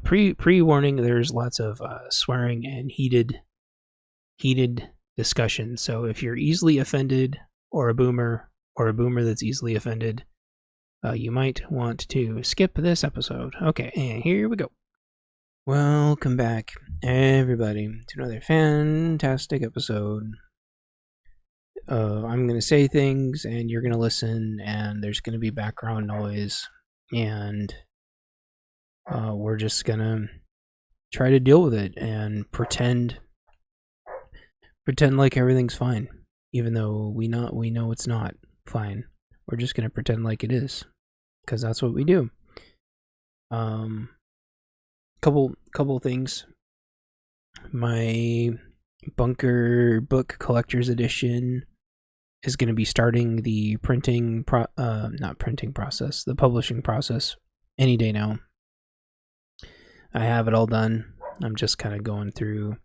Pre-warning, there's lots of swearing and heated discussion. So if you're easily offended, or a boomer that's easily offended, you might want to skip this episode. Okay, and here we go. Welcome back, everybody, to another fantastic episode. I'm going to say things, and you're going to listen, and there's going to be background noise, and we're just going to try to deal with it and pretend like everything's fine, even though we know it's not fine. We're just going to pretend like it is, because that's what we do. Couple things. My Bunker Book Collector's Edition is going to be starting the publishing process any day now. I have it all done. I'm just kind of going through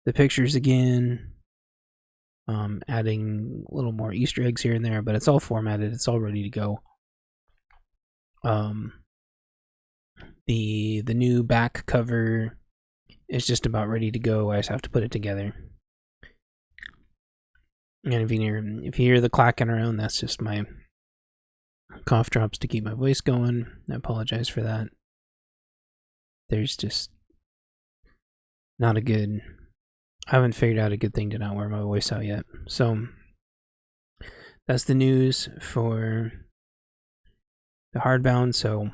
the pictures again, adding a little more Easter eggs here and there, but it's all formatted. It's all ready to go. The new back cover is just about ready to go. I just have to put it together. And if you hear the clacking around, that's just my cough drops to keep my voice going. I apologize for that. There's just not a good... I haven't figured out a good thing to not wear my voice out yet. So that's the news for the hardbound. So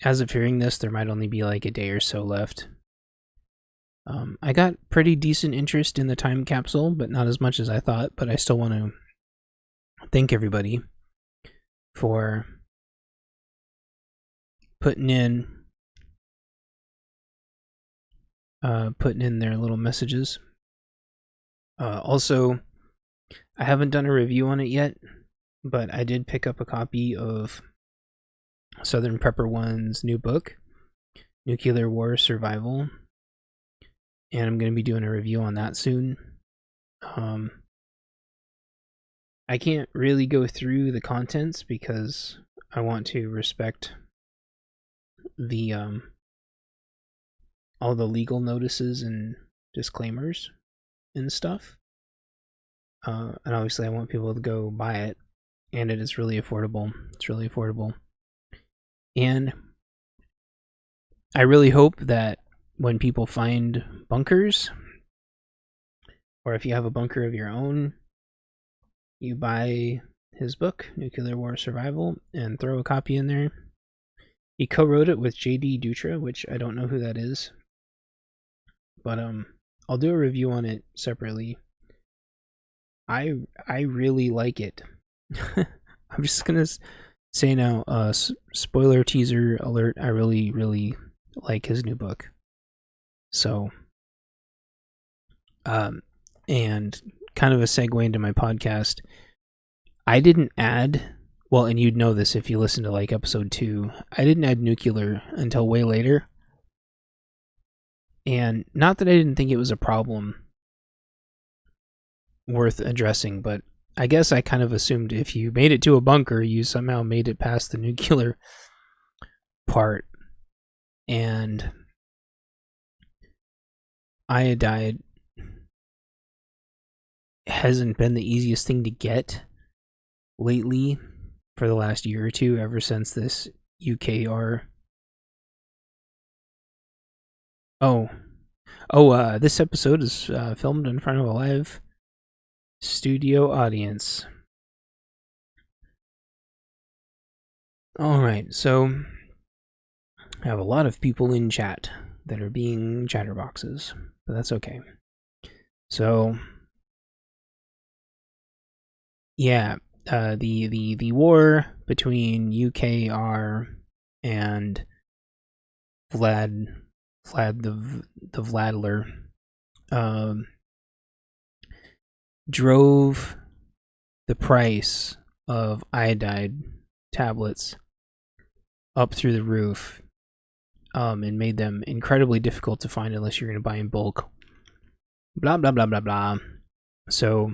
as of hearing this, there might only be like a day or so left. I got pretty decent interest in the time capsule, but not as much as I thought. But I still want to thank everybody for putting in their little messages. Also, I haven't done a review on it yet, but I did pick up a copy of Southern Prepper One's new book, Nuclear War Survival, and I'm going to be doing a review on that soon. I can't really go through the contents because I want to respect the all the legal notices and disclaimers and stuff. And obviously I want people to go buy it, and it is really affordable. It's really affordable. And I really hope that when people find bunkers, or if you have a bunker of your own, you buy his book, Nuclear War Survival, and throw a copy in there. He co-wrote it with J.D. Dutra, which I don't know who that is. But I'll do a review on it separately. I really like it. I'm just gonna say now, spoiler teaser alert, I really, really like his new book. So, and kind of a segue into my podcast, I didn't add, well, and you'd know this if you listen to like episode 2, I didn't add nuclear until way later. And not that I didn't think it was a problem worth addressing, but I guess I kind of assumed if you made it to a bunker, you somehow made it past the nuclear part. And iodide hasn't been the easiest thing to get lately for the last year or two, ever since this UKR. This episode is filmed in front of a live studio audience. Alright, so I have a lot of people in chat that are being chatterboxes, but that's okay. So, yeah, the war between UKR and Vlad the Vladler drove the price of iodide tablets up through the roof, and made them incredibly difficult to find unless you're going to buy in bulk. Blah, blah, blah, blah, blah. So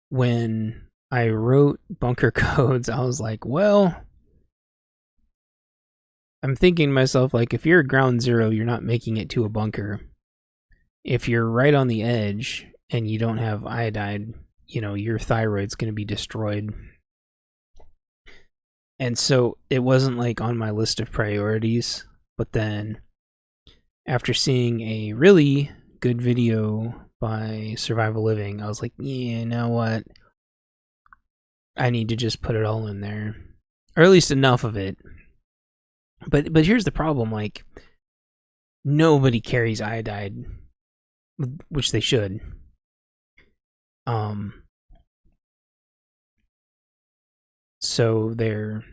when I wrote bunker codes, I was like, well, I'm thinking to myself, like, if you're at ground zero, you're not making it to a bunker. If you're right on the edge and you don't have iodide, your thyroid's going to be destroyed. And so it wasn't like on my list of priorities, but then after seeing a really good video by Survival Living, I was like, yeah, you know what? I need to just put it all in there, or at least enough of it. But here's the problem: like, nobody carries iodide, which they should. So they're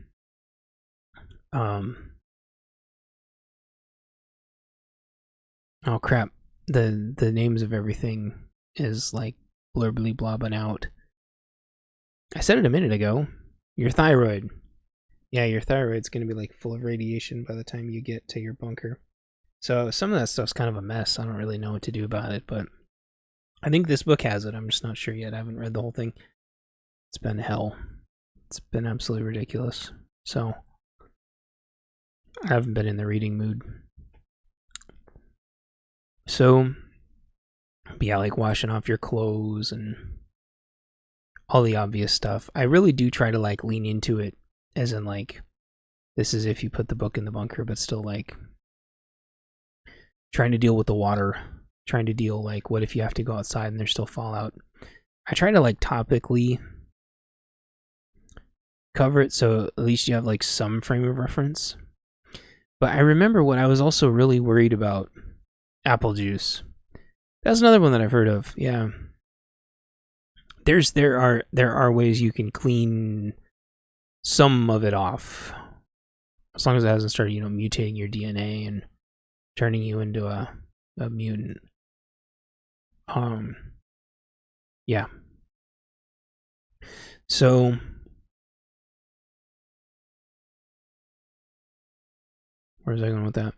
oh crap, the names of everything is like blurbly blobbing out. I said it a minute ago. Your thyroid. Yeah, your thyroid's going to be like full of radiation by the time you get to your bunker. So some of that stuff's kind of a mess. I don't really know what to do about it, but I think this book has it. I'm just not sure yet. I haven't read the whole thing. It's been hell. It's been absolutely ridiculous. So I haven't been in the reading mood. So, yeah, like washing off your clothes and all the obvious stuff. I really do try to like lean into it, as in like, this is if you put the book in the bunker, but still like trying to deal with the water, trying to deal like, what if you have to go outside and there's still fallout? I try to like topically cover it so at least you have like some frame of reference. But I remember what I was also really worried about: apple juice. That's another one that I've heard of. Yeah. There are ways you can clean some of it off, as long as it hasn't started, mutating your DNA and turning you into a mutant. Yeah. So where was I going with that?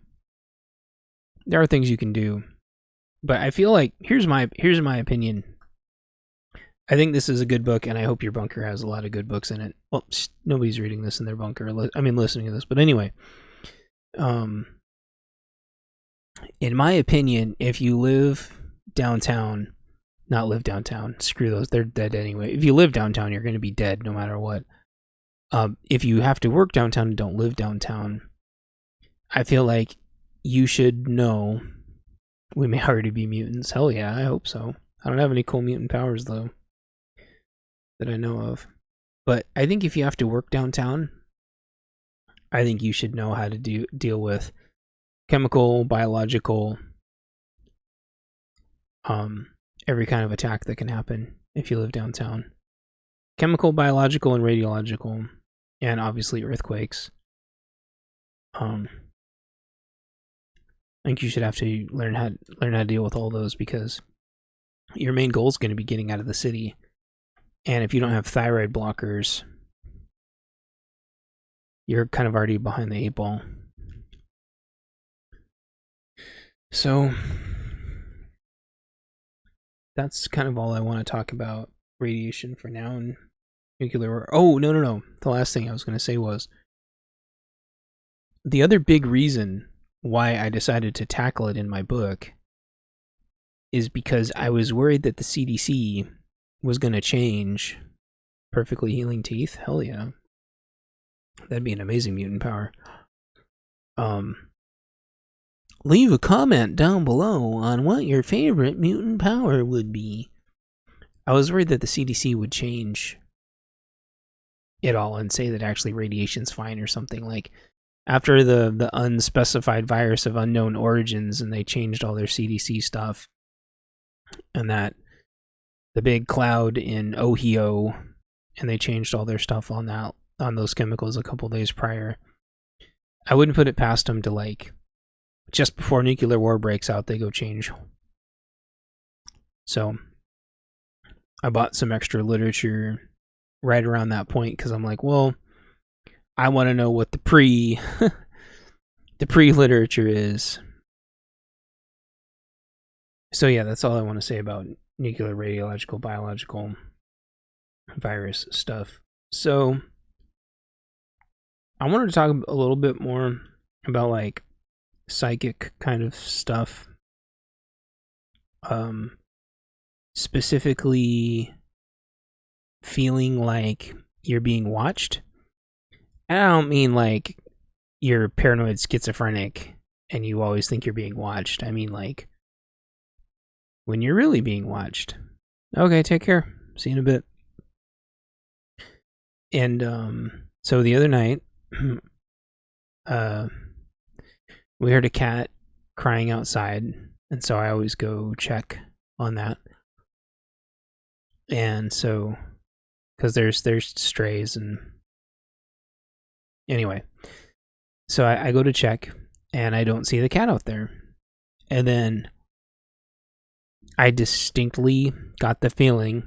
There are things you can do, but I feel like here's my opinion. I think this is a good book, and I hope your bunker has a lot of good books in it. Well, nobody's reading this in their bunker. Listening to this. But anyway, in my opinion, if you live downtown, screw those, they're dead anyway. If you live downtown, you're going to be dead no matter what. If you have to work downtown and don't live downtown, I feel like you should know we may already be mutants. Hell yeah, I hope so. I don't have any cool mutant powers, though, that I know of. But I think if you have to work downtown, I think you should know how to deal with chemical, biological, every kind of attack that can happen if you live downtown. Chemical, biological, and radiological, and obviously earthquakes. I think you should have to learn how to deal with all those, because your main goal is going to be getting out of the city. And if you don't have thyroid blockers, you're kind of already behind the 8 ball. So that's kind of all I want to talk about radiation for now and nuclear war. Oh, no. The last thing I was going to say was, the other big reason why I decided to tackle it in my book is because I was worried that the CDC was going to change. Perfectly healing teeth? Hell yeah. That'd be an amazing mutant power. Leave a comment down below on what your favorite mutant power would be. I was worried that the CDC would change it all and say that actually radiation's fine or something. Like, after the unspecified virus of unknown origins, and they changed all their CDC stuff, and that the big cloud in Ohio, and they changed all their stuff on those chemicals a couple days prior. I wouldn't put it past them to, like, just before nuclear war breaks out, they go change. So I bought some extra literature right around that point, because I'm like, well, I want to know what the pre literature is. So yeah, that's all I want to say about nuclear, radiological, biological, virus stuff. So I wanted to talk a little bit more about like psychic kind of stuff. Specifically feeling like you're being watched. And I don't mean like you're paranoid schizophrenic and you always think you're being watched. I mean like when you're really being watched. Okay, take care. See you in a bit. And so the other night, we heard a cat crying outside, and so I always go check on that. And so, because there's strays, and anyway, so I go to check, and I don't see the cat out there. And then I distinctly got the feeling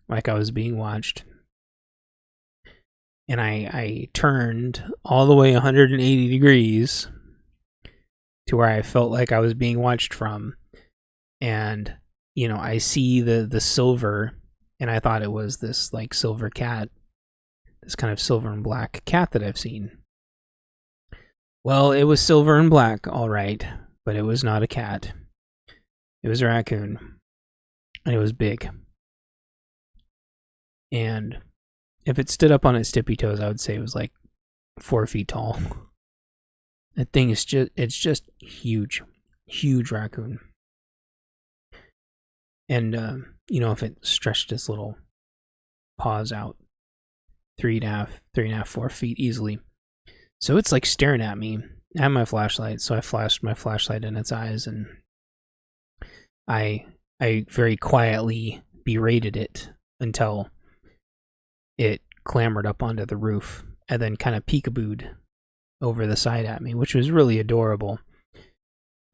like I was being watched. And I turned all the way 180 degrees to where I felt like I was being watched from. And, you know, I see the silver, and I thought it was this like silver cat, this kind of silver and black cat that I've seen. Well, it was silver and black, all right, but it was not a cat. It was a raccoon, and it was big. And if it stood up on its tippy toes, I would say it was like 4 feet tall. That thing is it's just huge. Huge raccoon. And, you know, if it stretched its little paws out 3.5, 4 feet easily. So it's like staring at me. I had my flashlight, so I flashed my flashlight in its eyes, and I very quietly berated it until it clambered up onto the roof and then kind of peekabooed over the side at me, which was really adorable.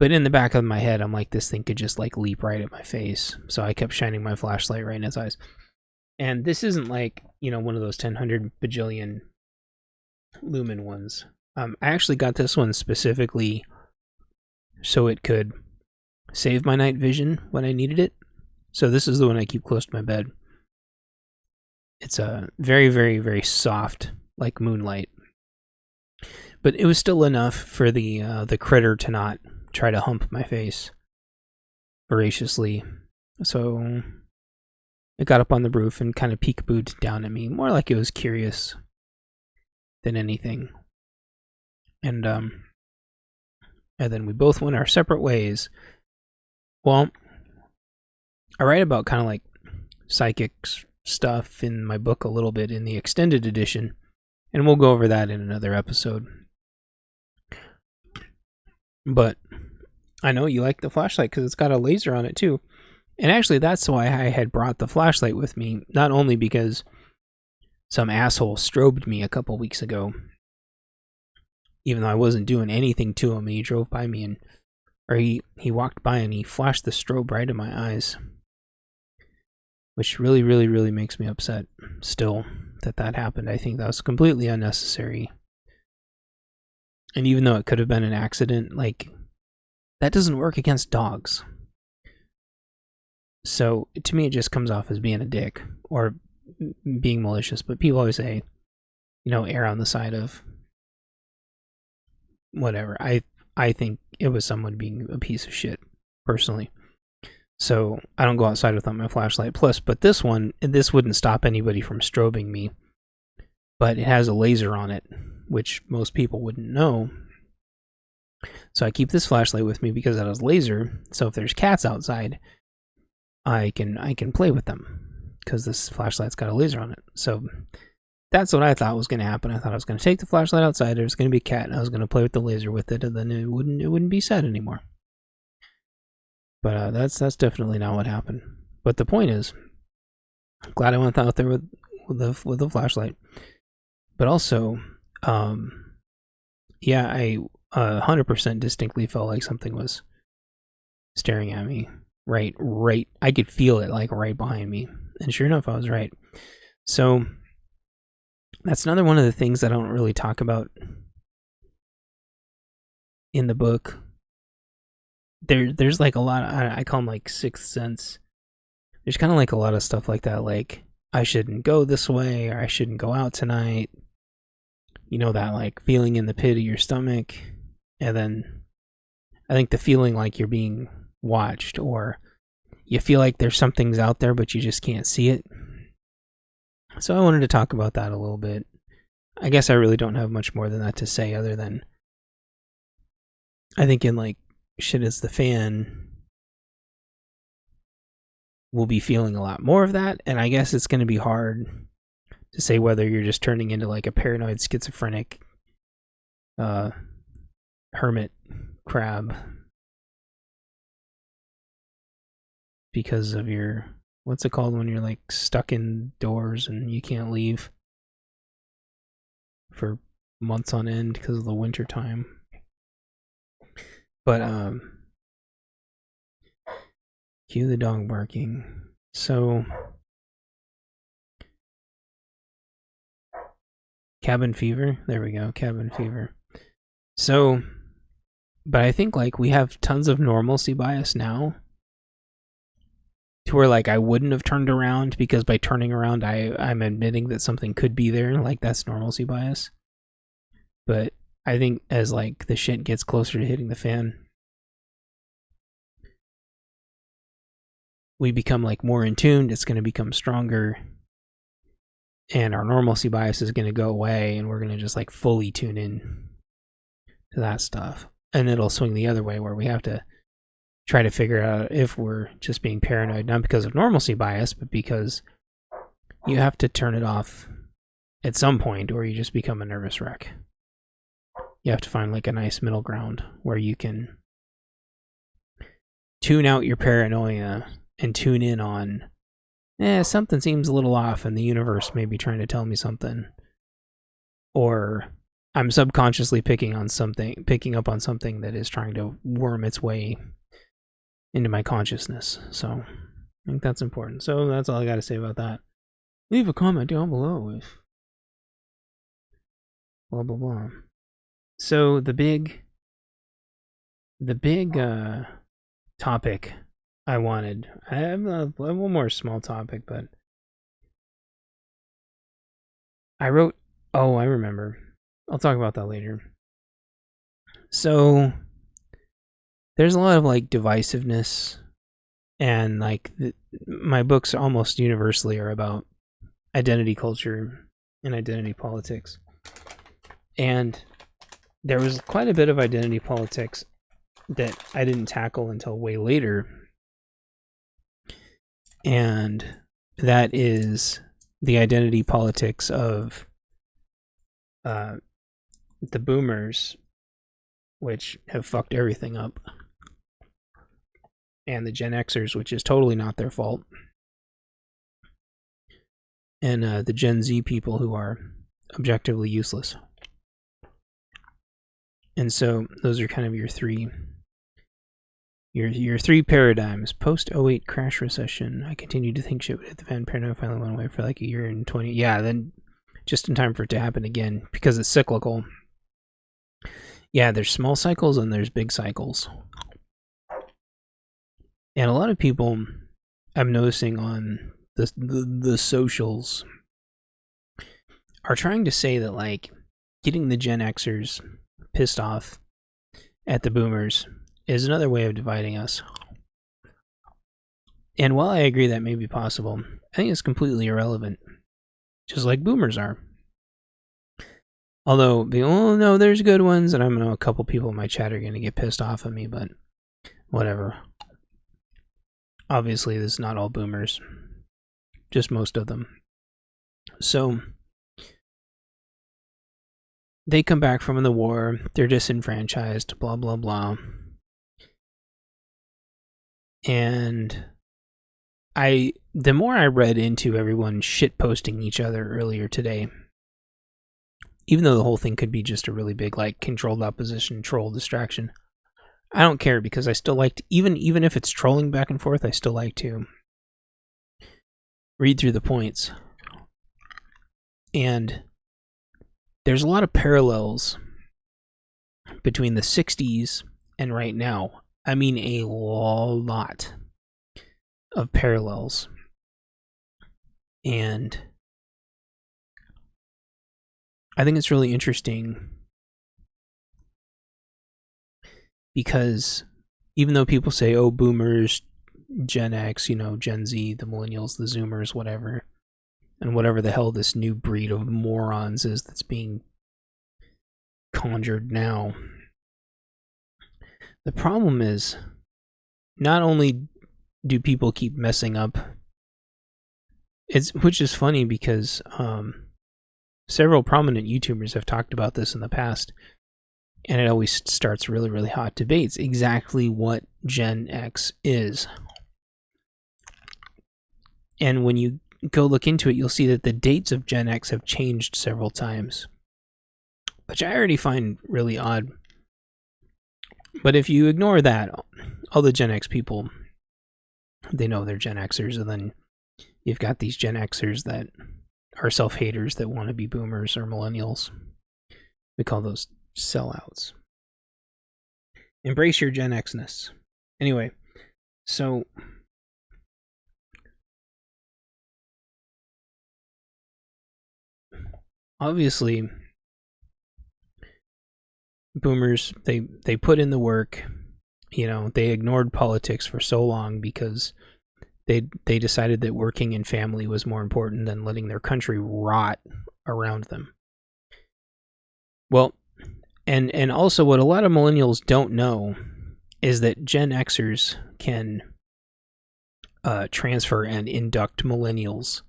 But in the back of my head, I'm like, this thing could just like leap right at my face. So I kept shining my flashlight right in its eyes. And this isn't like, you know, one of those 10 bajillion lumen ones. I actually got this one specifically so it could save my night vision when I needed it. So this is the one I keep close to my bed. It's a very, very, very soft, like moonlight. But it was still enough for the critter to not try to hump my face voraciously. So it got up on the roof and kind of peekabooed down at me, more like it was curious than anything. And then we both went our separate ways. Well, I write about kind of like psychic stuff in my book a little bit in the extended edition, and we'll go over that in another episode. But I know you like the flashlight because it's got a laser on it too. And actually, that's why I had brought the flashlight with me, not only because some asshole strobed me a couple weeks ago, even though I wasn't doing anything to him, and he drove by me, or he walked by and he flashed the strobe right in my eyes, which really, really, really makes me upset still that happened. I think that was completely unnecessary. And even though it could have been an accident, like, that doesn't work against dogs. So to me, it just comes off as being a dick or being malicious. But people always say, you know, err on the side of whatever. I think it was someone being a piece of shit, personally. So I don't go outside without my flashlight. Plus, but this wouldn't stop anybody from strobing me. But it has a laser on it, which most people wouldn't know. So I keep this flashlight with me because it has laser. So if there's cats outside, I can play with them because this flashlight's got a laser on it. So that's what I thought was going to happen. I thought I was going to take the flashlight outside. There was going to be a cat, and I was going to play with the laser with it, and then it wouldn't be sad anymore. But that's definitely not what happened. But the point is, I'm glad I went out there with the flashlight. But also, yeah, I 100% distinctly felt like something was staring at me. Right. I could feel it like right behind me. And sure enough, I was right. So that's another one of the things that I don't really talk about in the book. There's like a lot of, I call them like sixth sense. There's kind of like a lot of stuff like that. Like, I shouldn't go this way, or I shouldn't go out tonight. You know, that like feeling in the pit of your stomach. And then I think the feeling like you're being watched, or you feel like there's something's out there but you just can't see it. So I wanted to talk about that a little bit. I guess I really don't have much more than that to say, other than I think in like shit is the fan, we'll be feeling a lot more of that. And I guess it's going to be hard to say whether you're just turning into like a paranoid schizophrenic hermit crab because of your, what's it called when you're like stuck indoors and you can't leave for months on end because of the winter time. But cue the dog barking. So cabin fever, there we go, cabin fever. So, but I think like we have tons of normalcy bias now, to where like I wouldn't have turned around, because by turning around I'm admitting that something could be there. Like that's normalcy bias. But I think as like the shit gets closer to hitting the fan, we become like more in tune. It's going to become stronger, and our normalcy bias is going to go away, and we're going to just like fully tune in to that stuff. And it'll swing the other way, where we have to try to figure out if we're just being paranoid, not because of normalcy bias, but because you have to turn it off at some point, or you just become a nervous wreck. You have to find like a nice middle ground where you can tune out your paranoia and tune in on, something seems a little off and the universe may be trying to tell me something. Or I'm subconsciously picking up on something that is trying to worm its way into my consciousness. So I think that's important. So that's all I got to say about that. Leave a comment down below if blah blah blah. So the big topic I wanted, I have one more small topic, but I remember. I'll talk about that later. So there's a lot of like divisiveness, and like my books almost universally are about identity culture and identity politics. And there was quite a bit of identity politics that I didn't tackle until way later. And that is the identity politics of the boomers, which have fucked everything up, and the Gen Xers, which is totally not their fault, and the Gen Z people, who are objectively useless. And so those are kind of your three paradigms. Post 08 crash recession, I continued to think shit would hit the fan. Paranoia finally went away for like a year and 20. Yeah, then just in time for it to happen again, because it's cyclical. Yeah, there's small cycles and there's big cycles. And a lot of people, I'm noticing on the socials, are trying to say that like getting the Gen Xers pissed off at the boomers is another way of dividing us. And while I agree that may be possible, I think it's completely irrelevant, just like boomers are. Although, no, there's good ones, and I know a couple people in my chat are going to get pissed off at me, but whatever. Obviously, this is not all boomers, just most of them. So they come back from the war, they're disenfranchised, blah, blah, blah. And the more I read into everyone shitposting each other earlier today, even though the whole thing could be just a really big, like, controlled opposition, troll distraction, I don't care, because I still like to, even if it's trolling back and forth, I still like to read through the points. And there's a lot of parallels between the 60s and right now. I mean, a lot of parallels. And I think it's really interesting because even though people say, oh, boomers, Gen X, Gen Z, the millennials, the Zoomers, whatever, and whatever the hell this new breed of morons is that's being conjured now. The problem is, not only do people keep messing up, which is funny because several prominent YouTubers have talked about this in the past, and it always starts really, really hot debates exactly what Gen X is. And when you go look into it, you'll see that the dates of Gen X have changed several times, which I already find really odd. But if you ignore that, all the Gen X people, they know they're Gen Xers, and then you've got these Gen Xers that are self-haters that want to be boomers or millennials. We call those sellouts. Embrace your Gen X-ness. Anyway, so obviously boomers, they put in the work. They ignored politics for so long because they decided that working and family was more important than letting their country rot around them. Well, and also what a lot of millennials don't know is that Gen Xers can transfer and induct millennials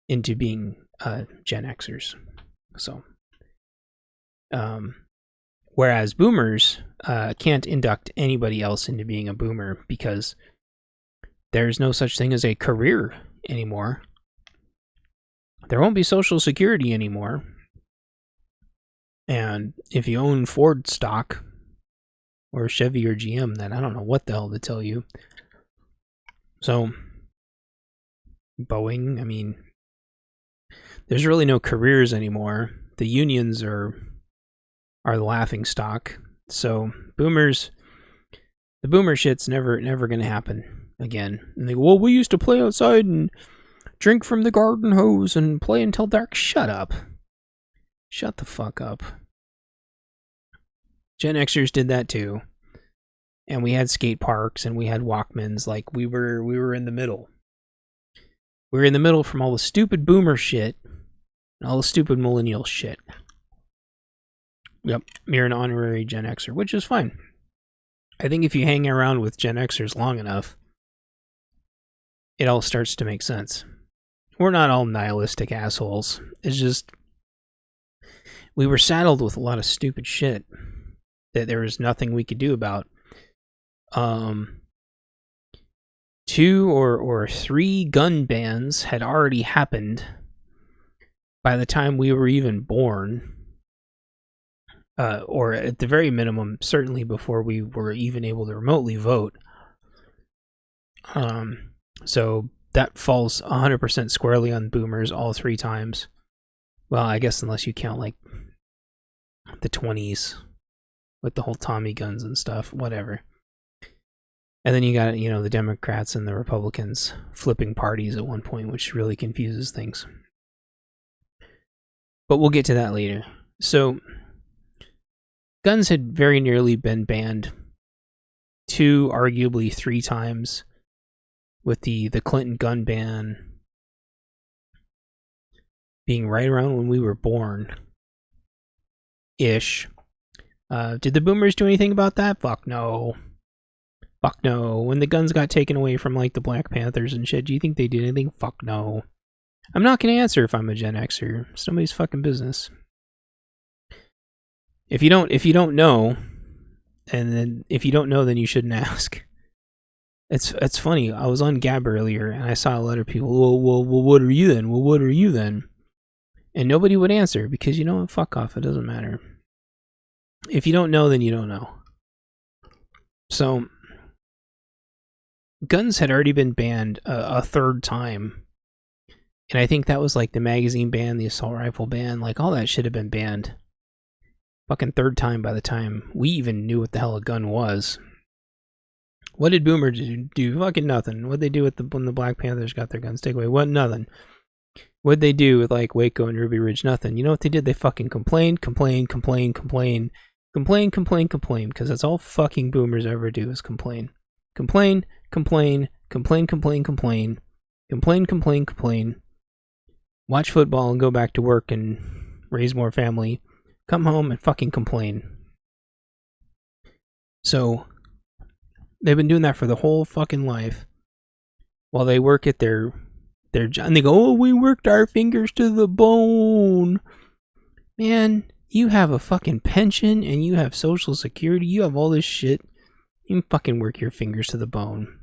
into being Gen Xers. So, whereas boomers can't induct anybody else into being a boomer because there's no such thing as a career anymore. There won't be Social Security anymore. And if you own Ford stock or Chevy or GM, then I don't know what the hell to tell you. So, Boeing, I mean, there's really no careers anymore. The unions are the laughing stock. So, boomers, the boomer shit's never going to happen again. And they go, well, we used to play outside and drink from the garden hose and play until dark. Shut up. Shut the fuck up. Gen Xers did that too. And we had skate parks and we had Walkmans. Like, we were in the middle. We were in the middle from all the stupid boomer shit and all the stupid millennial shit. Yep, you're an honorary Gen Xer, which is fine. I think if you hang around with Gen Xers long enough, it all starts to make sense. We're not all nihilistic assholes. It's just, we were saddled with a lot of stupid shit that there was nothing we could do about. 2 or 3 gun bans had already happened by the time we were even born. Or at the very minimum, certainly before we were even able to remotely vote. So that falls 100% squarely on boomers all 3 times. Well, I guess unless you count like the 20s with the whole Tommy guns and stuff, whatever. And then you got, the Democrats and the Republicans flipping parties at one point, which really confuses things. But we'll get to that later. So, guns had very nearly been banned 2, arguably 3 times, with the Clinton gun ban being right around when we were born. Ish. Did the boomers do anything about that? Fuck no. Fuck no. When the guns got taken away from like the Black Panthers and shit, do you think they did anything? Fuck no. I'm not gonna answer if I'm a Gen Xer. It's somebody's fucking business. If you don't know, and then if you don't know, then you shouldn't ask. It's funny. I was on Gab earlier and I saw a lot of people. Well, what are you then? Well, what are you then? And nobody would answer because fuck off. It doesn't matter. If you don't know, then you don't know. So, guns had already been banned a 3rd time. And I think that was like the magazine ban, the assault rifle ban, like all that should have been banned. Fucking 3rd time by the time we even knew what the hell a gun was. What did boomers do? Fucking nothing. What'd they do when the Black Panthers got their guns taken away? What? Nothing. What'd they do with like Waco and Ruby Ridge? Nothing. You know what they did? They fucking complained. Complain, complain, complain, because that's all fucking boomers ever do is complain. Complain, complain, complain, complain, complain, complain, complain, complain. Watch football and go back to work and raise more family. Come home and fucking complain. So, they've been doing that for the whole fucking life. While they work at their job. And they go, oh, we worked our fingers to the bone. Man, you have a fucking pension and you have Social Security. You have all this shit. You can fucking work your fingers to the bone.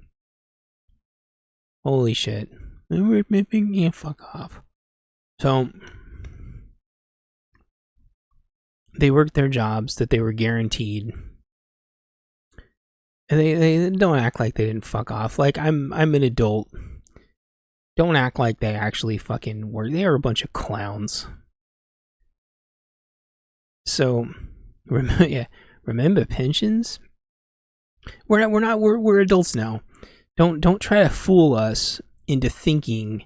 Holy shit. Yeah, fuck off. So, they worked their jobs that they were guaranteed. And they don't act like they didn't fuck off. Like, I'm an adult. Don't act like they actually fucking work. They are a bunch of clowns. So, remember pensions? We're adults now. Don't try to fool us into thinking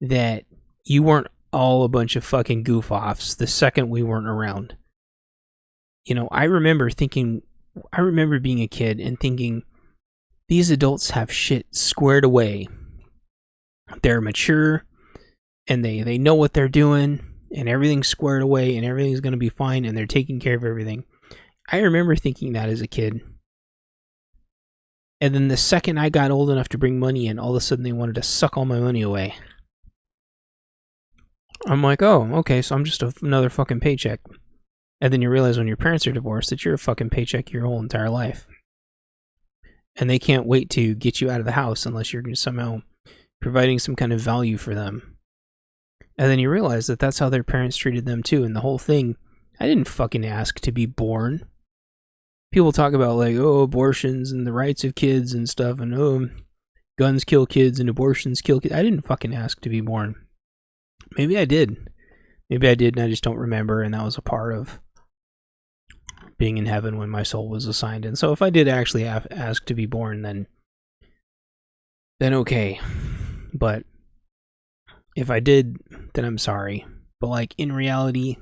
that you weren't all a bunch of fucking goof-offs the second we weren't around. You know, I remember being a kid and thinking, these adults have shit squared away. They're mature, and they know what they're doing, and everything's squared away, and everything's going to be fine, and they're taking care of everything. I remember thinking that as a kid. And then the second I got old enough to bring money in, all of a sudden they wanted to suck all my money away. I'm like, oh, okay, so I'm just another fucking paycheck. And then you realize when your parents are divorced that you're a fucking paycheck your whole entire life. And they can't wait to get you out of the house unless you're somehow providing some kind of value for them. And then you realize that that's how their parents treated them too. And the whole thing, I didn't fucking ask to be born. People talk about like, oh, abortions and the rights of kids and stuff. And oh, guns kill kids and abortions kill kids. I didn't fucking ask to be born. Maybe I did. Maybe I did and I just don't remember. And that was a part of being in heaven when my soul was assigned. And so if I did actually ask to be born, then okay. But if I did, then I'm sorry. But like in reality,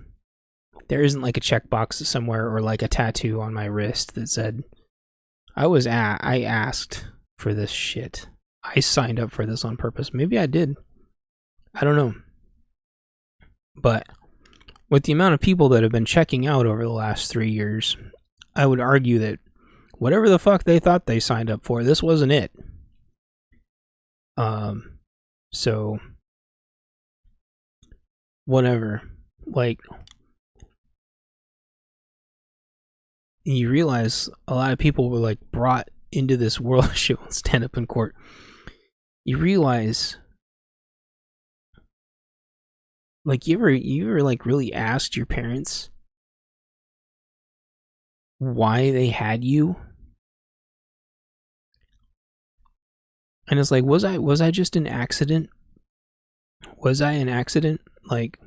there isn't like a checkbox somewhere or like a tattoo on my wrist that said, I asked for this shit. I signed up for this on purpose. Maybe I did. I don't know. But with the amount of people that have been checking out over the last 3 years, I would argue that whatever the fuck they thought they signed up for, this wasn't it. So whatever. Like, you realize a lot of people were like brought into this world. Shit won't stand up in court. You realize, like, you ever like really asked your parents why they had you? And it's like, was I just an accident? Was I an accident? Like,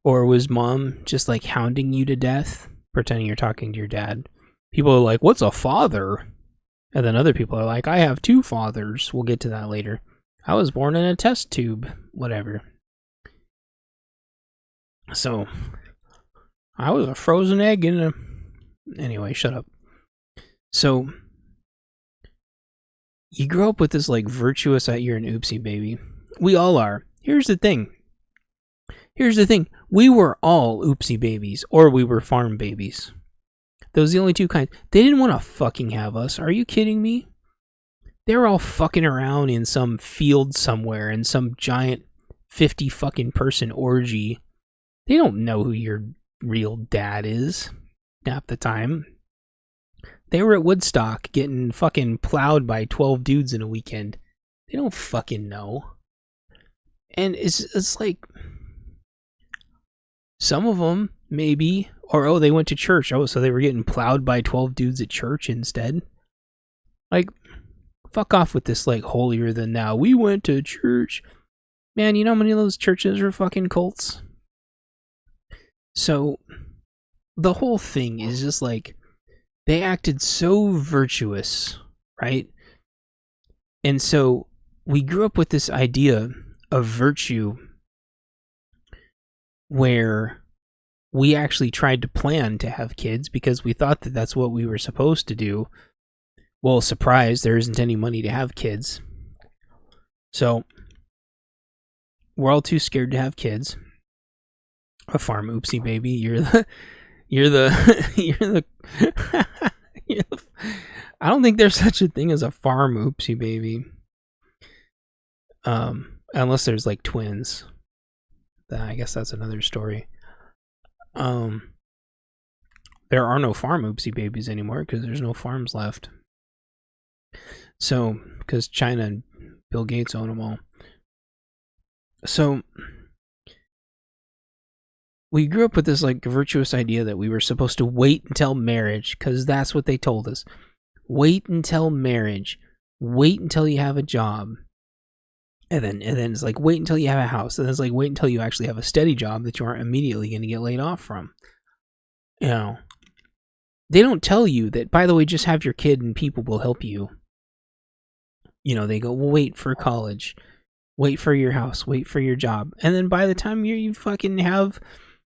or was mom just like hounding you to death, pretending you're talking to your dad? People are like, what's a father? And then other people are like, I have 2 fathers. We'll get to that later. I was born in a test tube. Whatever. So, I was a frozen egg in a... Anyway, shut up. So, you grow up with this like virtuous, you're an oopsie baby. We all are. Here's the thing. We were all oopsie babies, or we were farm babies. Those are the only 2 kinds. They didn't want to fucking have us. Are you kidding me? They were all fucking around in some field somewhere in some giant 50 fucking person orgy. They don't know who your real dad is half the time. They were at Woodstock getting fucking plowed by 12 dudes in a weekend. They don't fucking know. And it's like, some of them maybe, or oh, they went to church. Oh, so they were getting plowed by 12 dudes at church instead. Like, fuck off with this like holier than thou. We went to church. Man, you know how many of those churches are fucking cults? So, the whole thing is just like, they acted so virtuous, right? And so, we grew up with this idea of virtue where we actually tried to plan to have kids because we thought that that's what we were supposed to do. Well, surprise, there isn't any money to have kids. So we're all too scared to have kids. A farm oopsie baby. You're the I don't think there's such a thing as a farm oopsie baby. Unless there's like twins. I guess that's another story. There are no farm oopsie babies anymore because there's no farms left. So, because China and Bill Gates own them all. So, we grew up with this like virtuous idea that we were supposed to wait until marriage because that's what they told us. Wait until marriage. Wait until you have a job. And then it's like, wait until you have a house. And then it's like, wait until you actually have a steady job that you aren't immediately going to get laid off from. You know, they don't tell you that, by the way, just have your kid and people will help you. You know, they go, well, wait for college. Wait for your house. Wait for your job. And then by the time you fucking have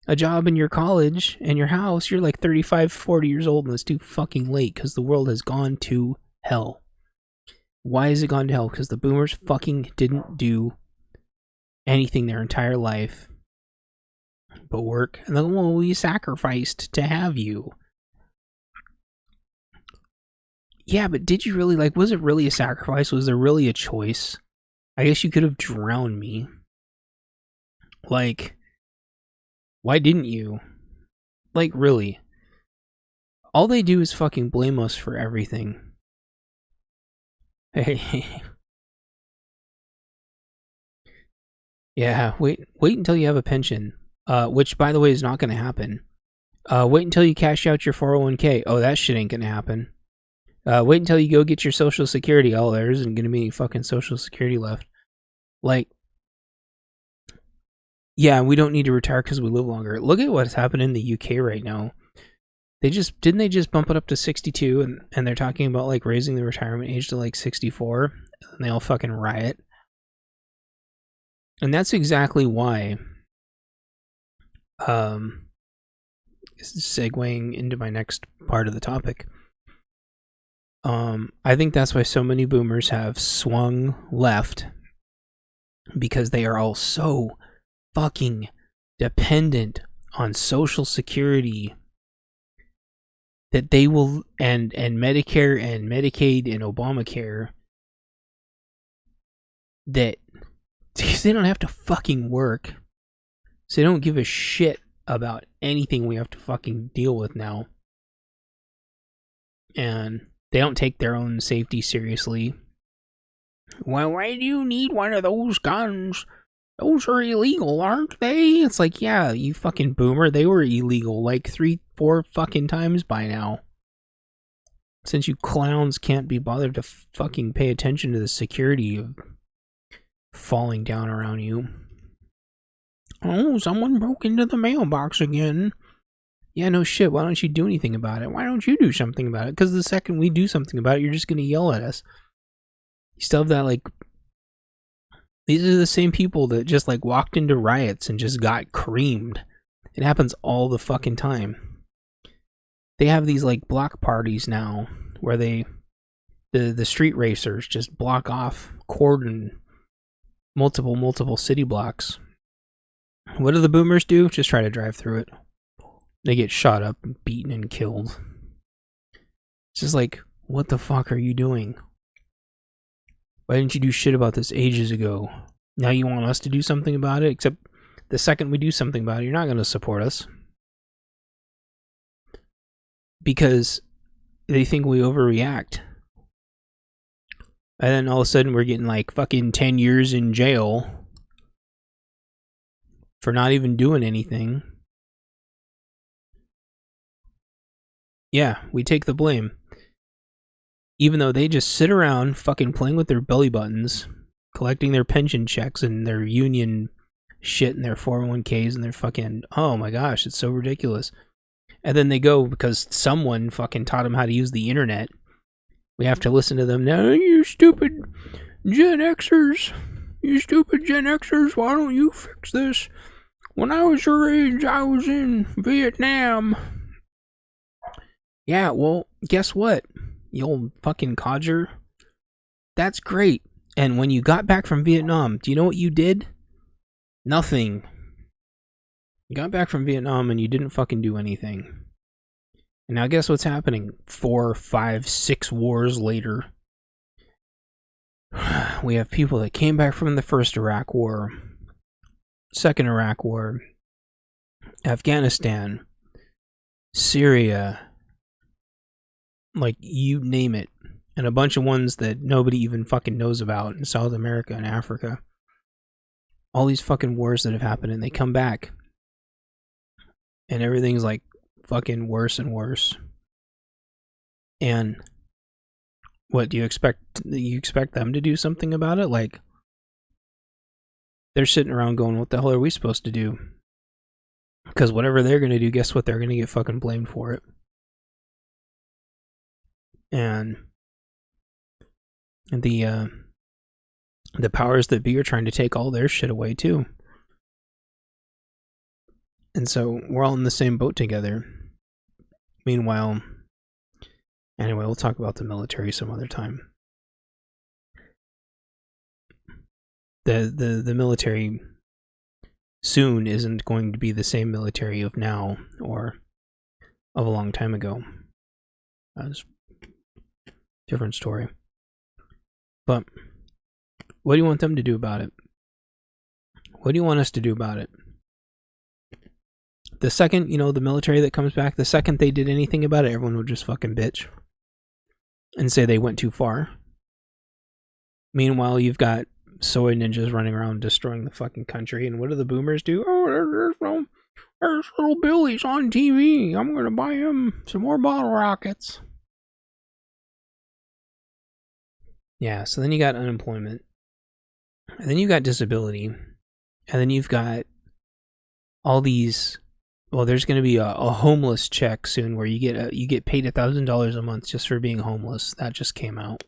a job in your college and your house, you're like 35, 40 years old and it's too fucking late because the world has gone to hell. Why has it gone to hell? Because the boomers fucking didn't do anything their entire life but work. And then, well, we sacrificed to have you. Yeah, but did you really, like, was it really a sacrifice? Was there really a choice? I guess you could have drowned me. Like, why didn't you? Like, really? All they do is fucking blame us for everything. Hey. Yeah, wait until you have a pension. Which, by the way, is not going to happen. Wait until you cash out your 401k. Oh, that shit ain't going to happen. Wait until you go get your Social Security. Oh, there isn't going to be any fucking Social Security left. Like, yeah, we don't need to retire because we live longer. Look at what's happening in the UK right now. Didn't they just bump it up to 62 and they're talking about like raising the retirement age to like 64 and they all fucking riot. And that's exactly why segueing into my next part of the topic. I think that's why so many boomers have swung left because they are all so fucking dependent on Social Security that they will, and Medicare and Medicaid and Obamacare, that they don't have to fucking work. So they don't give a shit about anything we have to fucking deal with now. And they don't take their own safety seriously. Well, why do you need one of those guns? Those are illegal, aren't they? It's like, yeah, you fucking boomer. They were illegal like 3-4 fucking times by now. Since you clowns can't be bothered to fucking pay attention to the security of falling down around you. Oh, someone broke into the mailbox again. Yeah, no shit. Why don't you do anything about it? Why don't you do something about it? Because the second we do something about it, you're just going to yell at us. You still have that, like... These are the same people that just, like, walked into riots and just got creamed. It happens all the fucking time. They have these, like, block parties now where the street racers just block off, cordon multiple city blocks. What do the boomers do? Just try to drive through it. They get shot up, beaten, and killed. It's just like, what the fuck are you doing? Why didn't you do shit about this ages ago? Now you want us to do something about it? Except the second we do something about it, you're not going to support us. Because they think we overreact. And then all of a sudden we're getting like fucking 10 years in jail for not even doing anything. Yeah, we take the blame. Even though they just sit around fucking playing with their belly buttons, collecting their pension checks and their union shit and their 401ks and their fucking, oh my gosh, it's so ridiculous. And then they go, because someone fucking taught them how to use the internet, we have to listen to them. Now, you stupid Gen Xers, why don't you fix this? When I was your age, I was in Vietnam. Yeah, well, guess what? You old fucking codger. That's great. And when you got back from Vietnam, do you know what you did? Nothing. You got back from Vietnam and you didn't fucking do anything. And now guess what's happening? 4, 5, 6 wars later. We have people that came back from the first Iraq War, second Iraq War, Afghanistan, Syria, like you name it, and a bunch of ones that nobody even fucking knows about in South America and Africa. All these fucking wars that have happened, and they come back, and everything's like fucking worse and worse. And what do you expect? You expect them to do something about it? Like, they're sitting around going, what the hell are we supposed to do? Because whatever they're going to do, guess what? They're going to get fucking blamed for it. And the powers that be are trying to take all their shit away too. And so we're all in the same boat together. Meanwhile, anyway, we'll talk about the military some other time. The military soon isn't going to be the same military of now or of a long time ago. That's a different story. But what do you want them to do about it? What do you want us to do about it? The second, the military that comes back, the second they did anything about it, everyone would just fucking bitch and say they went too far. Meanwhile, you've got soy ninjas running around destroying the fucking country, and what do the boomers do? Oh, there's little Billy's on TV. I'm gonna buy him some more bottle rockets. Yeah, so then you got unemployment, and then you got disability, and then you've got all these. Well, there's going to be a homeless check soon where you get paid $1,000 a month just for being homeless. That just came out.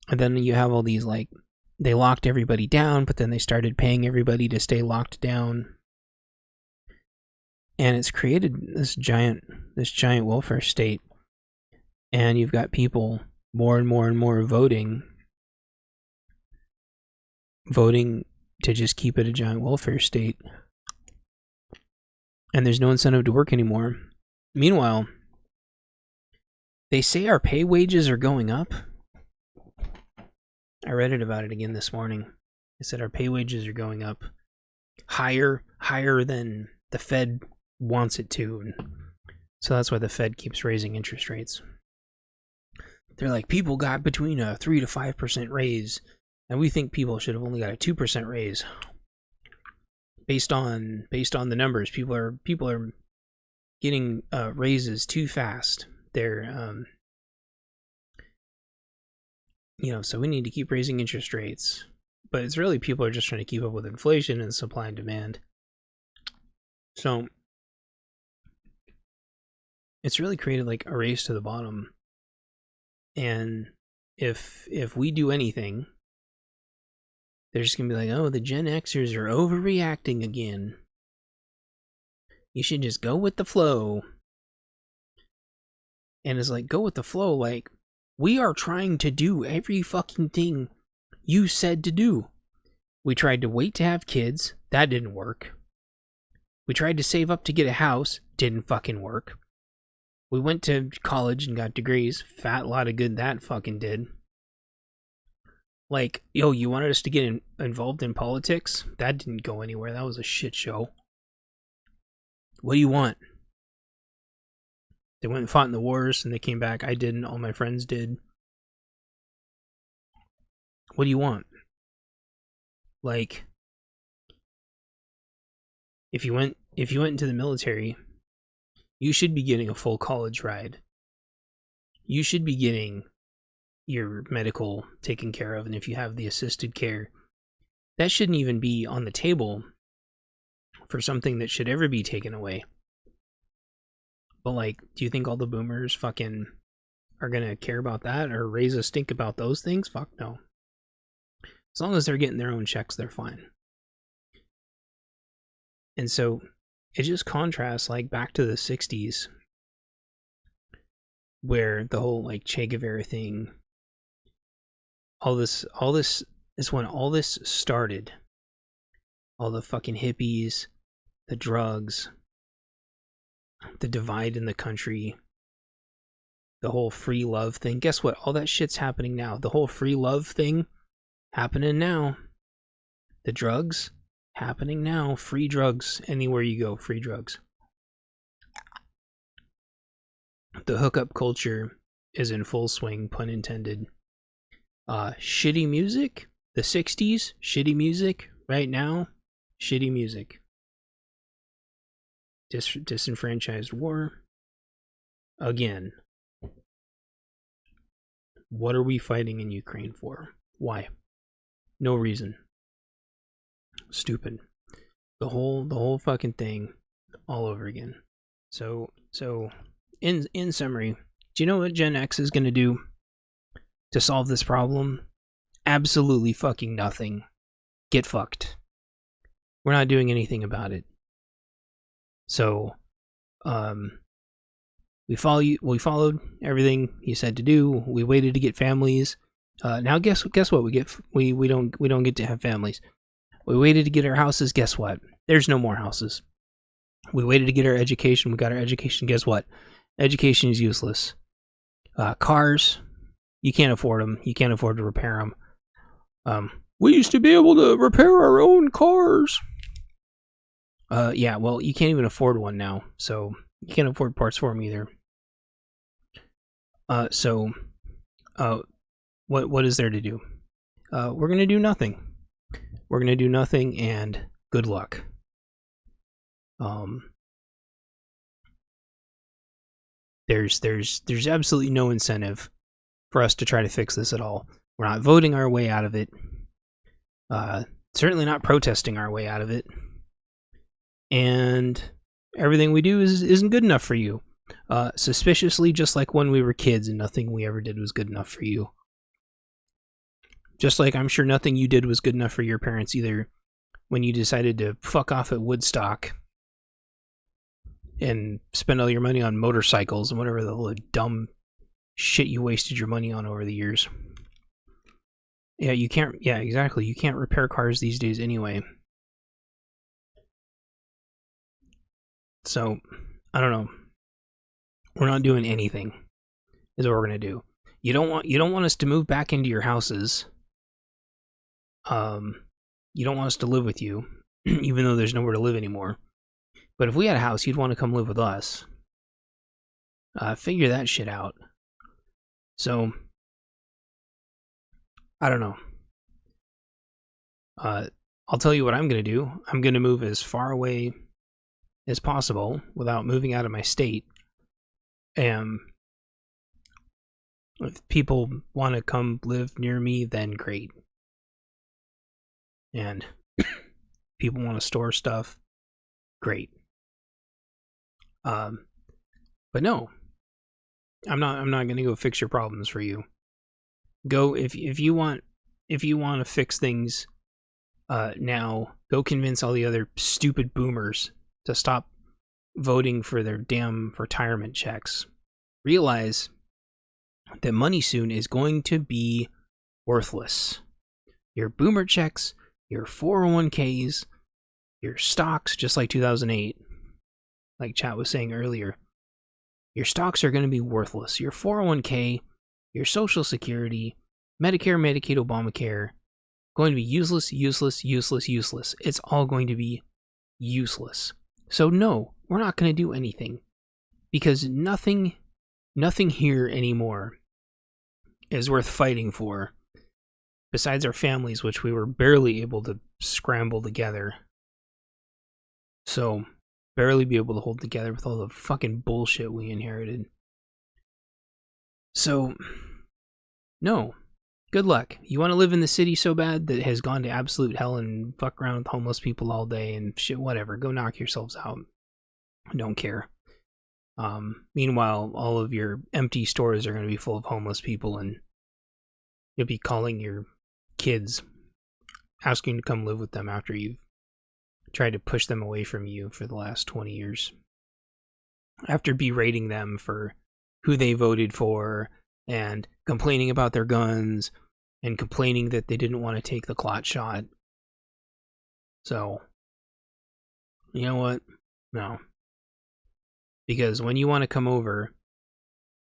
And then you have all these, like, they locked everybody down, but then they started paying everybody to stay locked down. And it's created this giant welfare state. And you've got people more and more and more voting to just keep it a giant welfare state. And there's no incentive to work anymore. Meanwhile, they say our pay wages are going up. I read it about it again this morning. They said our pay wages are going up higher than the Fed wants it to. And so that's why the Fed keeps raising interest rates. They're like, people got between a 3 to 5% raise, and we think people should have only got a 2% raise. Based on the numbers, people are getting raises too fast. They're so we need to keep raising interest rates. But it's really people are just trying to keep up with inflation and supply and demand. So it's really created like a race to the bottom. And if we do anything, they're just going to be like, oh, the Gen Xers are overreacting again. You should just go with the flow. And it's like, go with the flow. Like, we are trying to do every fucking thing you said to do. We tried to wait to have kids. That didn't work. We tried to save up to get a house. Didn't fucking work. We went to college and got degrees. Fat lot of good that fucking did. Like, yo, you wanted us to get involved in politics? That didn't go anywhere. That was a shit show. What do you want? They went and fought in the wars and they came back. I didn't. All my friends did. What do you want? Like, if you went into the military, you should be getting a full college ride. You should be getting your medical taken care of, and if you have the assisted care, that shouldn't even be on the table for something that should ever be taken away. But like, do you think all the boomers fucking are gonna care about that or raise a stink about those things? Fuck no. As long as they're getting their own checks, they're fine. And so it just contrasts like back to the 60s, where the whole like Che Guevara thing, all this is when all this started. All the fucking hippies, the drugs, the divide in the country, the whole free love thing. Guess what? All that shit's happening now. The whole free love thing happening now. The drugs happening now. Free drugs. Anywhere you go, free drugs. The hookup culture is in full swing, pun intended. Shitty music. The 60s, shitty music. Right now, shitty music. Disenfranchised war. Again. What are we fighting in Ukraine for? Why? No reason. Stupid. The whole fucking thing all over again. So in summary, do you know what Gen X is going to do to solve this problem? Absolutely fucking nothing. Get fucked. We're not doing anything about it. So, we followed everything he said to do. We waited to get families. Now guess what we get? We don't get to have families. We waited to get our houses. Guess what? There's no more houses. We waited to get our education. We got our education. Guess what? Education is useless. Cars, you can't afford them. You can't afford to repair them. We used to be able to repair our own cars. Yeah, well, you can't even afford one now, so you can't afford parts for them either. What is there to do? We're gonna do nothing. We're gonna do nothing, and good luck. There's absolutely no incentive for us to try to fix this at all. We're not voting our way out of it. Certainly not protesting our way out of it. And everything we do isn't good enough for you. Suspiciously, just like when we were kids and nothing we ever did was good enough for you. Just like I'm sure nothing you did was good enough for your parents either, when you decided to fuck off at Woodstock and spend all your money on motorcycles and whatever the little dumb shit you wasted your money on over the years. Yeah, you can't. Yeah, exactly. You can't repair cars these days anyway. So, I don't know. We're not doing anything. Is what we're gonna do. You don't want us to move back into your houses. You don't want us to live with you, even though there's nowhere to live anymore. But if we had a house, you'd want to come live with us. Figure that shit out. So, I don't know. I'll tell you what I'm going to do. I'm going to move as far away as possible without moving out of my state. And if people want to come live near me, then great. And people want to store stuff, great. But no, I'm not going to go fix your problems for you. Go if you want to fix things now, go convince all the other stupid boomers to stop voting for their damn retirement checks. Realize that money soon is going to be worthless. Your boomer checks, your 401ks, your stocks, just like 2008, like chat was saying earlier, your stocks are going to be worthless. Your 401k, your Social Security, Medicare, Medicaid, Obamacare, going to be useless. It's all going to be useless. So no, we're not going to do anything, because nothing here anymore is worth fighting for, besides our families, which we were barely able to scramble together. So, barely be able to hold together with all the fucking bullshit we inherited. So, no. Good luck. You want to live in the city so bad that has gone to absolute hell and fuck around with homeless people all day and shit, whatever. Go knock yourselves out. I don't care. Meanwhile, all of your empty stores are going to be full of homeless people, and you'll be calling your kids, asking to come live with them after you've tried to push them away from you for the last 20 years. After berating them for who they voted for and complaining about their guns and complaining that they didn't want to take the clot shot. So, you know what? No. Because when you want to come over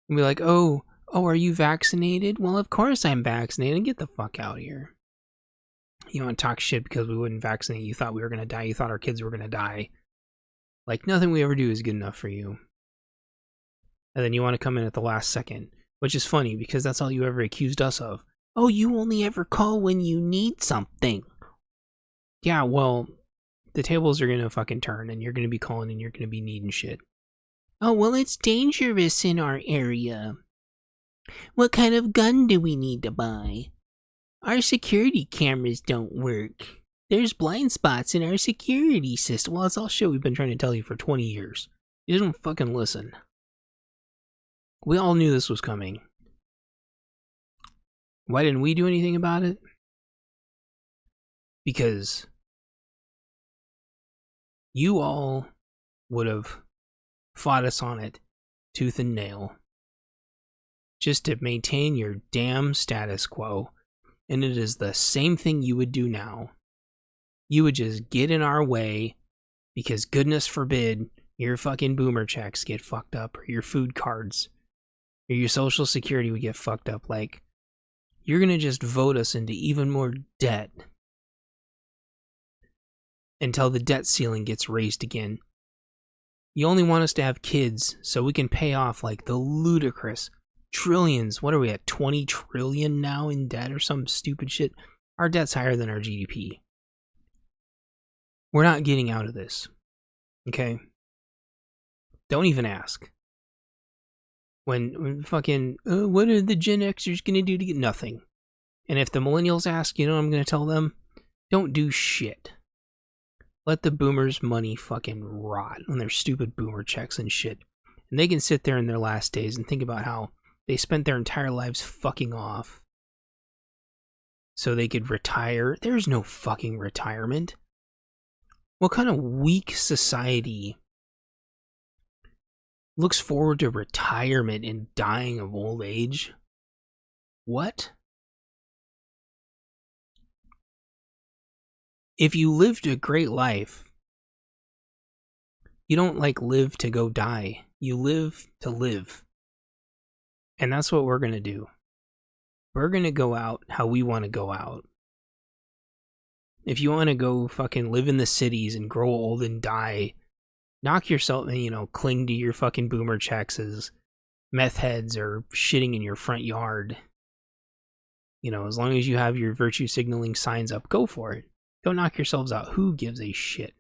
and be like, oh, are you vaccinated? Well, of course I'm vaccinated. Get the fuck out of here. You want to talk shit because we wouldn't vaccinate. You thought we were going to die. You thought our kids were going to die. Like, nothing we ever do is good enough for you. And then you want to come in at the last second, which is funny because that's all you ever accused us of. Oh, you only ever call when you need something. Yeah, well, the tables are going to fucking turn and you're going to be calling and you're going to be needing shit. Oh, well, it's dangerous in our area. What kind of gun do we need to buy? Our security cameras don't work. There's blind spots in our security system. Well, it's all shit we've been trying to tell you for 20 years. You don't fucking listen. We all knew this was coming. Why didn't we do anything about it? Because you all would have fought us on it tooth and nail just to maintain your damn status quo. And it is the same thing you would do now. You would just get in our way because goodness forbid your fucking boomer checks get fucked up or your food cards or your social security would get fucked up. Like, you're going to just vote us into even more debt until the debt ceiling gets raised again. You only want us to have kids so we can pay off like the ludicrous trillions. What are we at? 20 trillion now in debt or some stupid shit? Our debt's higher than our GDP. We're not getting out of this. Okay? Don't even ask. When fucking, what are the Gen Xers gonna do to get nothing? And if the millennials ask, you know what I'm gonna tell them? Don't do shit. Let the boomers' money fucking rot on their stupid boomer checks and shit. And they can sit there in their last days and think about how they spent their entire lives fucking off so they could retire. There's no fucking retirement. What kind of weak society looks forward to retirement and dying of old age? What? If you lived a great life, you don't like live to go die. You live to live. And that's what we're going to do. We're going to go out how we want to go out. If you want to go fucking live in the cities and grow old and die, knock yourself, cling to your fucking boomer checks as meth heads or shitting in your front yard. As long as you have your virtue signaling signs up, go for it. Go knock yourselves out. Who gives a shit?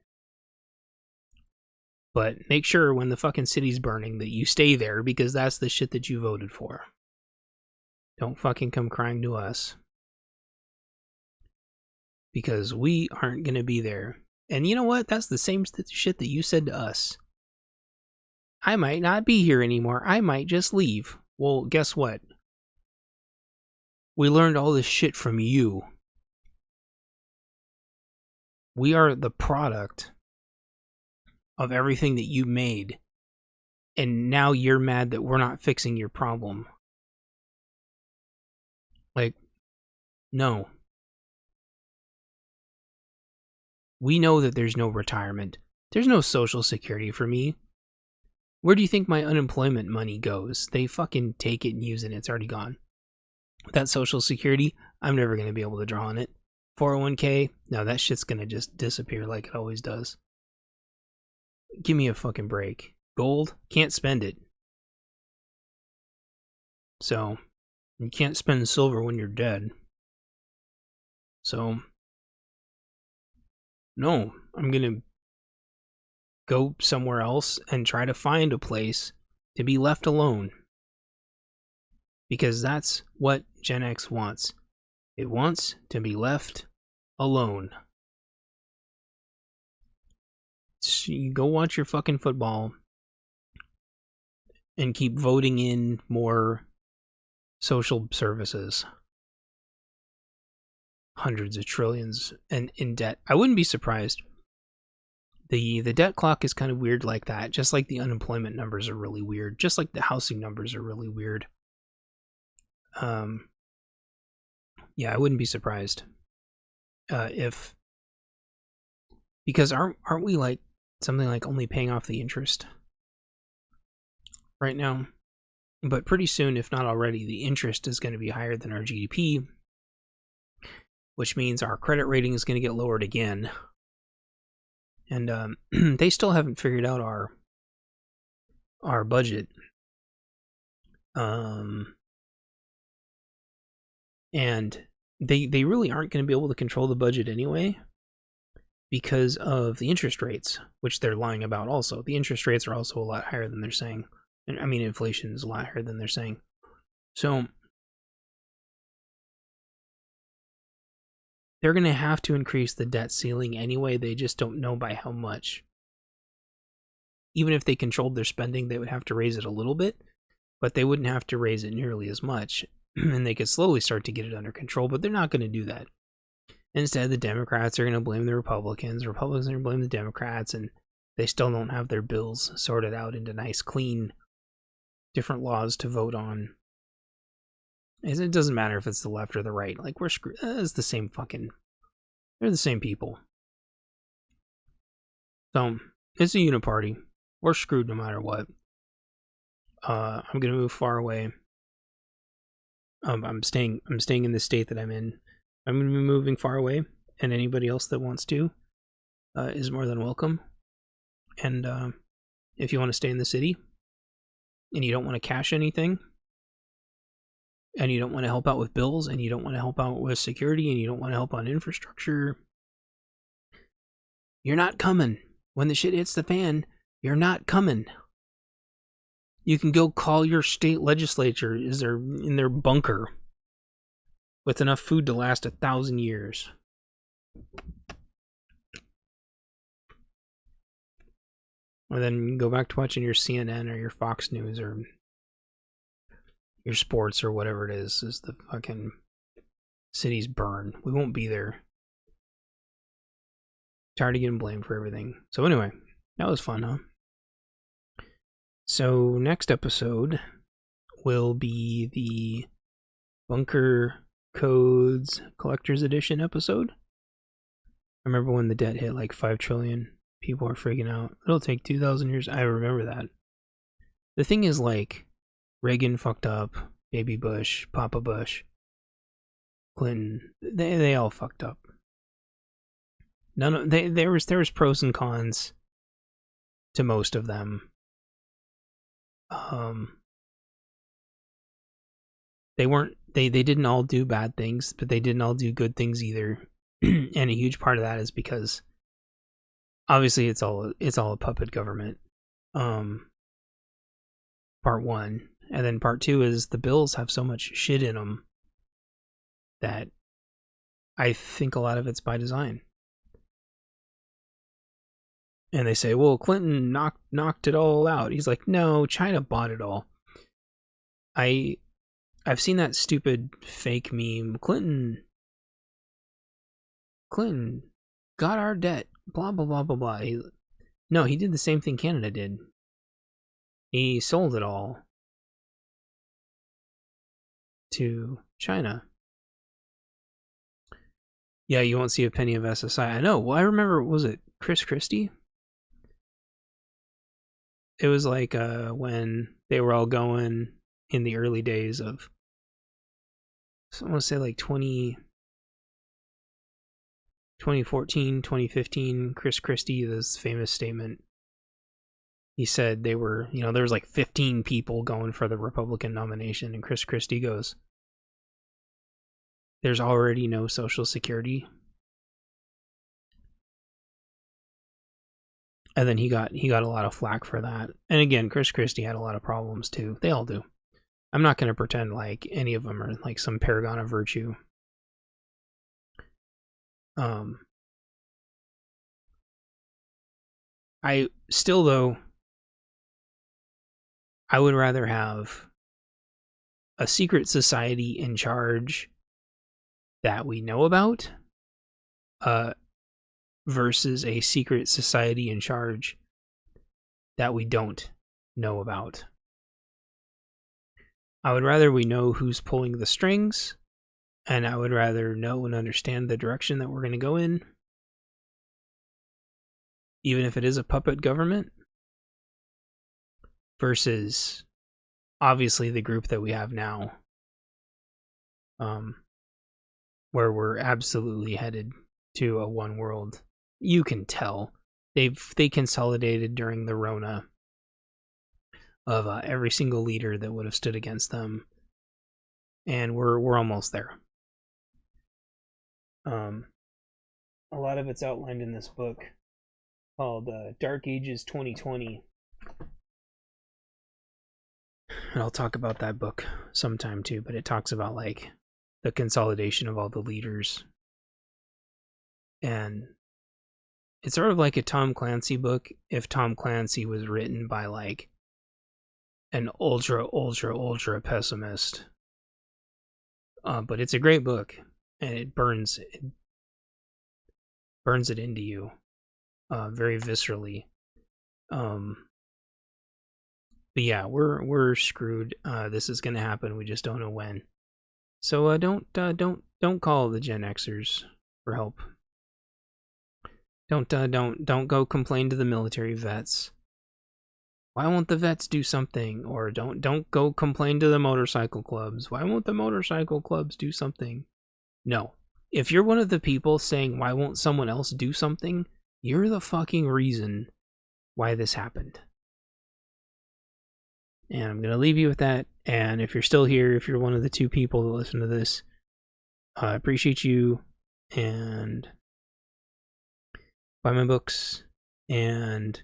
But make sure when the fucking city's burning that you stay there because that's the shit that you voted for. Don't fucking come crying to us. Because we aren't going to be there. And you know what? That's the same shit that you said to us. I might not be here anymore. I might just leave. Well, guess what? We learned all this shit from you. We are the product of everything that you made. And now you're mad that we're not fixing your problem. Like, no. We know that there's no retirement. There's no social security for me. Where do you think my unemployment money goes? They fucking take it and use it and it's already gone. That social security, I'm never going to be able to draw on it. 401k, no, that shit's going to just disappear like it always does. Give me a fucking break. Gold, can't spend it. So, you can't spend silver when you're dead. So, no, I'm going to go somewhere else and try to find a place to be left alone. Because that's what Gen X wants. It wants to be left alone. So you go watch your fucking football and keep voting in more social services. Hundreds of trillions and in debt. I wouldn't be surprised the debt clock is kind of weird like that. Just like the unemployment numbers are really weird. Just like the housing numbers are really weird. Yeah, I wouldn't be surprised if, because aren't we like something like only paying off the interest right now? But pretty soon, if not already, the interest is going to be higher than our GDP, which means our credit rating is going to get lowered again. And they still haven't figured out our budget. And they really aren't going to be able to control the budget anyway because of the interest rates, which they're lying about also. The interest rates are also a lot higher than they're saying. I mean, inflation is a lot higher than they're saying. So they're going to have to increase the debt ceiling anyway. They just don't know by how much. Even if they controlled their spending, they would have to raise it a little bit, but they wouldn't have to raise it nearly as much. And they could slowly start to get it under control, but they're not going to do that. Instead, the Democrats are going to blame the Republicans. Republicans are going to blame the Democrats, and they still don't have their bills sorted out into nice, clean, different laws to vote on. It doesn't matter if it's the left or the right. Like, we're screwed. It's the same fucking... They're the same people. So, it's a uniparty. We're screwed no matter what. I'm going to move far away. I'm staying in the state that I'm in. I'm going to be moving far away, and anybody else that wants to is more than welcome. And if you want to stay in the city, and you don't want to cash anything, and you don't want to help out with bills, and you don't want to help out with security, and you don't want to help on infrastructure, you're not coming. When the shit hits the fan, you're not coming. You can go call your state legislature is there in their bunker with enough food to last 1,000 years. Or then go back to watching your CNN or your Fox News or your sports or whatever it is as the fucking cities burn. We won't be there. Tired of getting blamed for everything. So anyway, that was fun, huh? So next episode will be the Bunker Codes Collector's Edition episode. I remember when the debt hit like 5 trillion. People are freaking out. It'll take 2,000 years. I remember that. The thing is, like, Reagan fucked up, Baby Bush, Papa Bush, Clinton. They all fucked up. There was pros and cons to most of them. They didn't all do bad things, but they didn't all do good things either. And a huge part of that is because obviously it's all a puppet government. Part one. And then part two is the bills have so much shit in them that I think a lot of it's by design. And they say, well, Clinton knocked it all out. He's like, no, China bought it all. I've seen that stupid fake meme. Clinton got our debt. Blah, blah, blah, blah, blah. No, he did the same thing Canada did. He sold it all to China. Yeah, you won't see a penny of SSI. I know. Well, I remember, was it Chris Christie? It was like when they were all going in the early days of, so I want to say like 2014, 2015, Chris Christie, this famous statement. He said they were, there was like 15 people going for the Republican nomination, and Chris Christie goes, there's already no Social Security. And then he got a lot of flack for that. And again, Chris Christie had a lot of problems too. They all do. I'm not going to pretend like any of them are like some paragon of virtue. I still, though, I would rather have a secret society in charge that we know about, versus a secret society in charge that we don't know about. I would rather we know who's pulling the strings, and I would rather know and understand the direction that we're going to go in, even if it is a puppet government, versus obviously the group that we have now, where we're absolutely headed to a one world. You can tell they consolidated during the Rona of every single leader that would have stood against them, and we're almost there. A lot of it's outlined in this book called Dark Ages 2020. And I'll talk about that book sometime too, but it talks about like the consolidation of all the leaders. And it's sort of like a Tom Clancy book if Tom Clancy was written by like an ultra pessimist. But it's a great book, and it burns it into you very viscerally. But yeah, we're screwed. This is gonna happen. We just don't know when. So don't call the Gen Xers for help. Don't go complain to the military vets. Why won't the vets do something? Or don't go complain to the motorcycle clubs. Why won't the motorcycle clubs do something? No. If you're one of the people saying why won't someone else do something, you're the fucking reason why this happened. And I'm going to leave you with that. And if you're still here, if you're one of the 2 people that listen to this, I appreciate you. And buy my books. And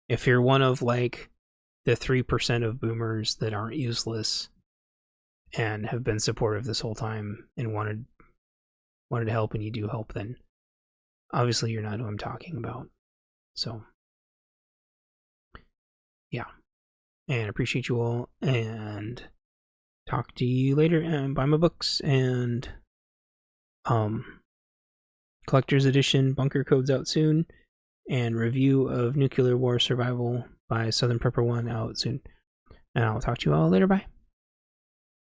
if you're one of like the 3% of boomers that aren't useless and have been supportive this whole time and wanted to help, and you do help, then obviously you're not who I'm talking about. So yeah. And appreciate you all, and talk to you later, and buy my books, and collector's edition bunker codes out soon, and review of Nuclear War Survival by Southern Prepper 1 out soon. And I'll talk to you all later. Bye.